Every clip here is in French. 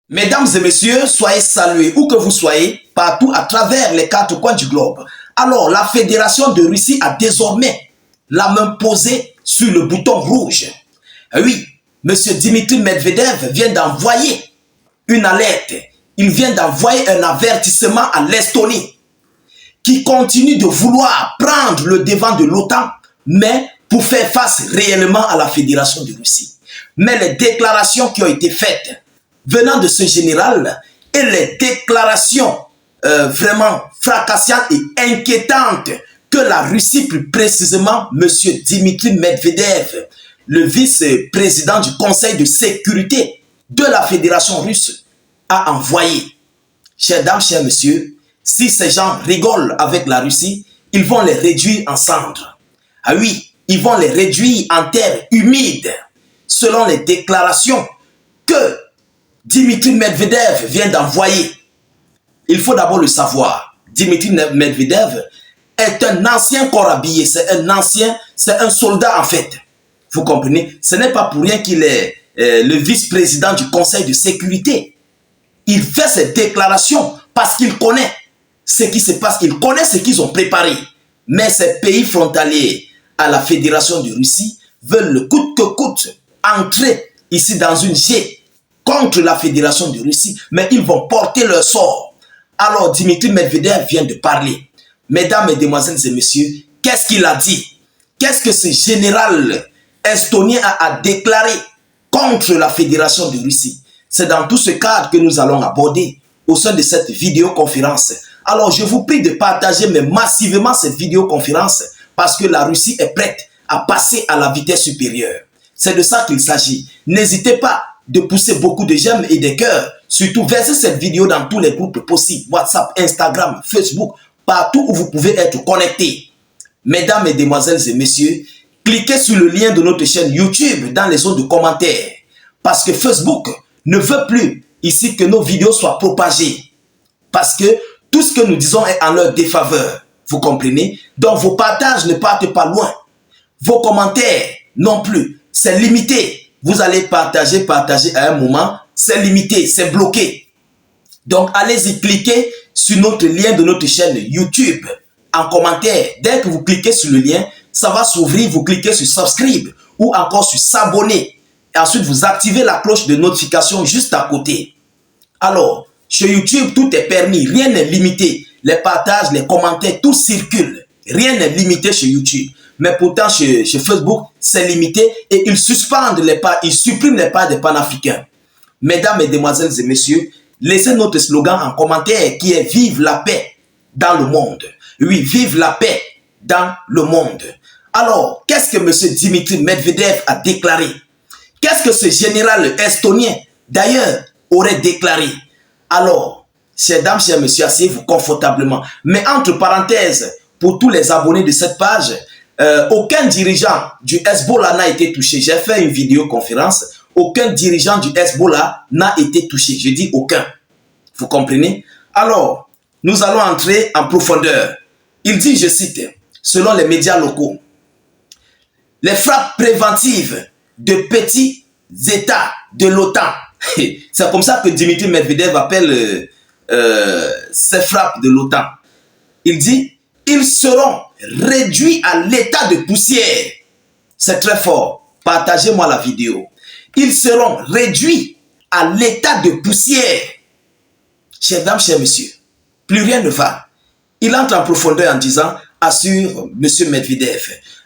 Mesdames et messieurs, soyez salués où que vous soyez, partout à travers les quatre coins du globe. Alors, la Fédération de Russie a désormais la main posée sur le bouton rouge. Oui, M. Dimitri Medvedev vient d'envoyer une alerte. Il vient d'envoyer un avertissement à l'Estonie qui continue de vouloir prendre le devant de l'OTAN, mais pour faire face réellement à la Fédération de Russie. Mais les déclarations qui ont été faites venant de ce général et les déclarations vraiment fracassantes et inquiétantes que la Russie, plus précisément M. Dimitri Medvedev, le vice-président du Conseil de sécurité de la Fédération russe, a envoyé. Chères dames, chers messieurs, si ces gens rigolent avec la Russie, ils vont les réduire en cendres. Ah oui, ils vont les réduire en terre humide, selon les déclarations que Dimitri Medvedev vient d'envoyer. Il faut d'abord le savoir. Dimitri Medvedev est un ancien corps habillé, c'est un soldat en fait. Vous comprenez? Ce n'est pas pour rien qu'il est le vice-président du Conseil de sécurité. Il fait ces déclarations parce qu'il connaît ce qui se passe, il connaît ce qu'ils ont préparé. Mais ces pays frontaliers à la Fédération de Russie veulent le coûte que coûte entrer ici dans une jet contre la Fédération de Russie, mais ils vont porter leur sort. Alors Dimitri Medvedev vient de parler. Mesdames, mesdemoiselles et messieurs, qu'est-ce qu'il a dit? Qu'est-ce que ce général estonien a déclaré contre la Fédération de Russie? C'est dans tout ce cadre que nous allons aborder au sein de cette vidéoconférence. Alors je vous prie de partager mais massivement cette vidéoconférence parce que la Russie est prête à passer à la vitesse supérieure. C'est de ça qu'il s'agit. N'hésitez pas de pousser beaucoup de j'aime et de cœurs. Surtout, versez cette vidéo dans tous les groupes possibles. WhatsApp, Instagram, Facebook, partout où vous pouvez être connectés. Mesdames, mesdemoiselles et messieurs, cliquez sur le lien de notre chaîne YouTube dans les zones de commentaires. Parce que Facebook ne veut plus ici que nos vidéos soient propagées. Parce que tout ce que nous disons est en leur défaveur. Vous comprenez? Donc vos partages ne partent pas loin. Vos commentaires non plus. C'est limité. Vous allez partager à un moment, c'est limité, c'est bloqué. Donc, allez-y, cliquez sur notre lien de notre chaîne YouTube en commentaire. Dès que vous cliquez sur le lien, ça va s'ouvrir, vous cliquez sur subscribe ou encore sur s'abonner. Et ensuite, vous activez la cloche de notification juste à côté. Alors, chez YouTube, tout est permis, rien n'est limité. Les partages, les commentaires, tout circule. Rien n'est limité chez YouTube. Mais pourtant, chez Facebook, c'est limité et ils suspendent les pas, ils suppriment les pas des panafricains. Mesdames, mesdemoiselles et messieurs, laissez notre slogan en commentaire qui est « Vive la paix dans le monde ». Oui, vive la paix dans le monde. Alors, qu'est-ce que M. Dimitri Medvedev a déclaré? Qu'est-ce que ce général estonien, d'ailleurs, aurait déclaré? Alors, chères dames, chers messieurs, asseyez-vous confortablement. Mais entre parenthèses, pour tous les abonnés de cette page, aucun dirigeant du Hezbollah n'a été touché. J'ai fait une vidéoconférence. Aucun dirigeant du Hezbollah n'a été touché. Je dis aucun. Vous comprenez? Alors, nous allons entrer en profondeur. Il dit, je cite, selon les médias locaux, les frappes préventives de petits États de l'OTAN. C'est comme ça que Dimitri Medvedev appelle ces frappes de l'OTAN. Il dit, ils seront réduits à l'état de poussière. C'est très fort. Partagez-moi la vidéo. Ils seront réduits à l'état de poussière. Chères dames, chers messieurs, plus rien ne va. Il entre en profondeur en disant, assure M. Medvedev,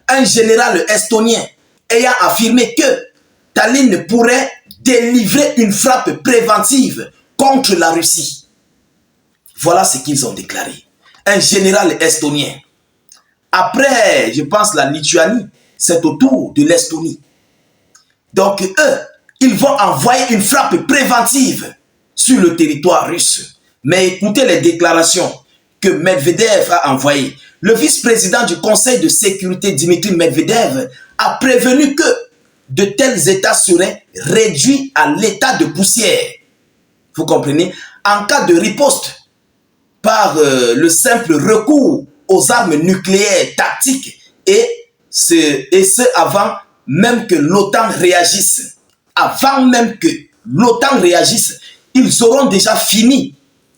un général estonien ayant affirmé que Tallinn pourrait délivrer une frappe préventive contre la Russie. Voilà ce qu'ils ont déclaré. Un général estonien. Après, je pense, la Lituanie, c'est au tour de l'Estonie. Donc, eux, ils vont envoyer une frappe préventive sur le territoire russe. Mais écoutez les déclarations que Medvedev a envoyées. Le vice-président du Conseil de sécurité, Dimitri Medvedev, a prévenu que de tels États seraient réduits à l'état de poussière. Vous comprenez? En cas de riposte, par le simple recours aux armes nucléaires tactiques et ce avant même que l'OTAN réagisse. Avant même que l'OTAN réagisse, ils auront déjà fini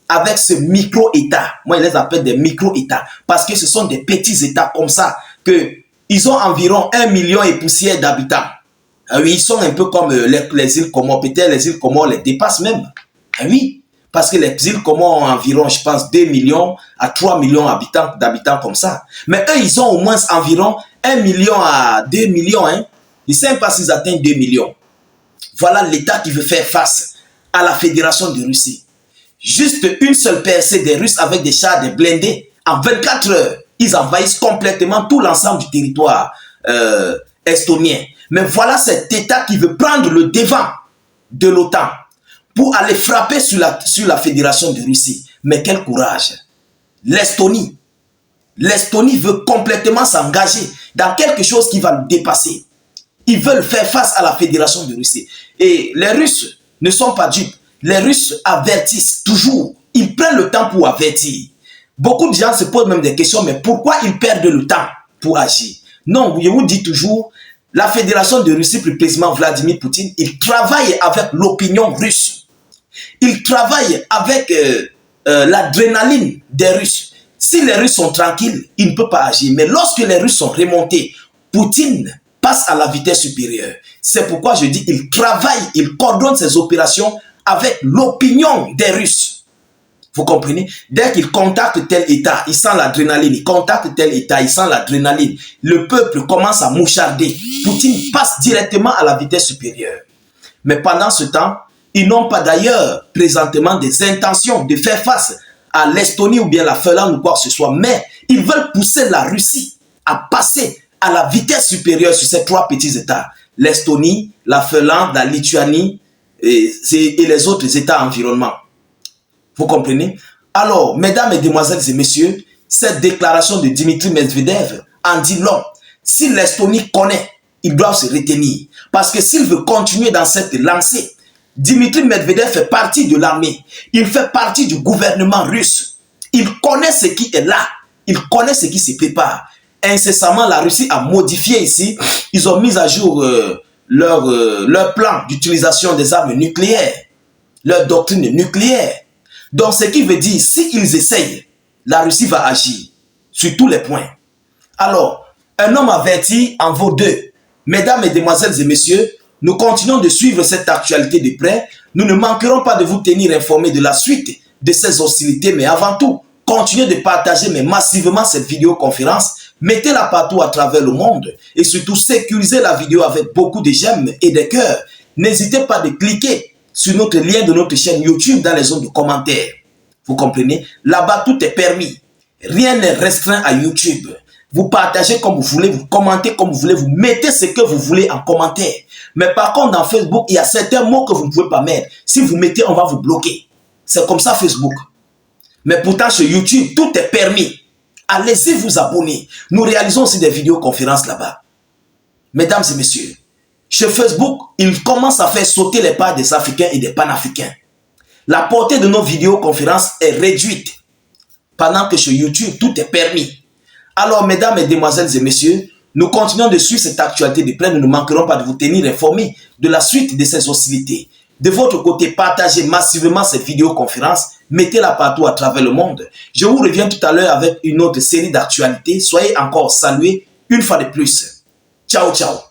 avec ce micro-État. Moi, je les appelle des micro-États parce que ce sont des petits États comme ça qu'ils ont environ 1 million et poussière d'habitants. Ah oui, ils sont un peu comme les îles Comores. Peut-être les îles Comores les dépassent même. Ah oui, parce que les îles Comores ont environ, je pense, 2 millions à 3 millions d'habitants comme ça. Mais eux, ils ont au moins environ 1 million à 2 millions. Hein. Ils ne savent pas s'ils atteignent 2 millions. Voilà l'État qui veut faire face à la Fédération de Russie. Juste une seule percée des Russes avec des chars, des blindés. En 24 heures, ils envahissent complètement tout l'ensemble du territoire estonien. Mais voilà cet État qui veut prendre le devant de l'OTAN pour aller frapper sur la Fédération de Russie. Mais quel courage! L'Estonie veut complètement s'engager dans quelque chose qui va le dépasser. Ils veulent faire face à la Fédération de Russie. Et les Russes ne sont pas dupes. Les Russes avertissent toujours. Ils prennent le temps pour avertir. Beaucoup de gens se posent même des questions, mais pourquoi ils perdent le temps pour agir? Non, je vous dis toujours, la Fédération de Russie, plus précisément Vladimir Poutine, il travaille avec l'opinion russe. Il travaille avec l'adrénaline des Russes. Si les Russes sont tranquilles, ils ne peuvent pas agir. Mais lorsque les Russes sont remontés, Poutine passe à la vitesse supérieure. C'est pourquoi je dis, il travaille, il coordonne ses opérations avec l'opinion des Russes. Vous comprenez? Dès qu'il contacte tel État, il sent l'adrénaline. Il contacte tel État, il sent l'adrénaline. Le peuple commence à moucharder. Poutine passe directement à la vitesse supérieure. Mais pendant ce temps, ils n'ont pas d'ailleurs présentement des intentions de faire face à l'Estonie ou bien la Finlande ou quoi que ce soit. Mais ils veulent pousser la Russie à passer à la vitesse supérieure sur ces trois petits États. L'Estonie, la Finlande, la Lituanie et les autres États environnement. Vous comprenez? Alors, mesdames, mesdemoiselles et messieurs, cette déclaration de Dimitri Medvedev en dit long. Si l'Estonie connaît, ils doivent se retenir. Parce que s'il veut continuer dans cette lancée, Dimitri Medvedev fait partie de l'armée. Il fait partie du gouvernement russe. Il connaît ce qui est là. Il connaît ce qui se prépare. Incessamment, la Russie a modifié ici. Ils ont mis à jour leur plan d'utilisation des armes nucléaires. Leur doctrine nucléaire. Donc, ce qui veut dire, s'ils essayent, la Russie va agir sur tous les points. Alors, un homme averti en vaut deux. Mesdames, mesdemoiselles et messieurs, nous continuons de suivre cette actualité de près. Nous ne manquerons pas de vous tenir informés de la suite de ces hostilités. Mais avant tout, continuez de partager mais massivement cette vidéoconférence. Mettez-la partout à travers le monde. Et surtout, sécurisez la vidéo avec beaucoup de j'aime et de cœurs. N'hésitez pas de cliquer sur notre lien de notre chaîne YouTube dans les zones de commentaires. Vous comprenez? Là-bas, tout est permis. Rien n'est restreint à YouTube. Vous partagez comme vous voulez, vous commentez comme vous voulez, vous mettez ce que vous voulez en commentaire. Mais par contre, dans Facebook, il y a certains mots que vous ne pouvez pas mettre. Si vous mettez, on va vous bloquer. C'est comme ça Facebook. Mais pourtant, sur YouTube, tout est permis. Allez-y vous abonner. Nous réalisons aussi des vidéoconférences là-bas. Mesdames et messieurs, sur Facebook, il commence à faire sauter les pas des Africains et des Panafricains. La portée de nos vidéoconférences est réduite. Pendant que sur YouTube, tout est permis. Alors, mesdames, mesdemoiselles et messieurs, nous continuons de suivre cette actualité de près. Nous ne manquerons pas de vous tenir informés de la suite de ces hostilités. De votre côté, partagez massivement cette vidéoconférence. Mettez-la partout à travers le monde. Je vous reviens tout à l'heure avec une autre série d'actualités. Soyez encore salués une fois de plus. Ciao, ciao.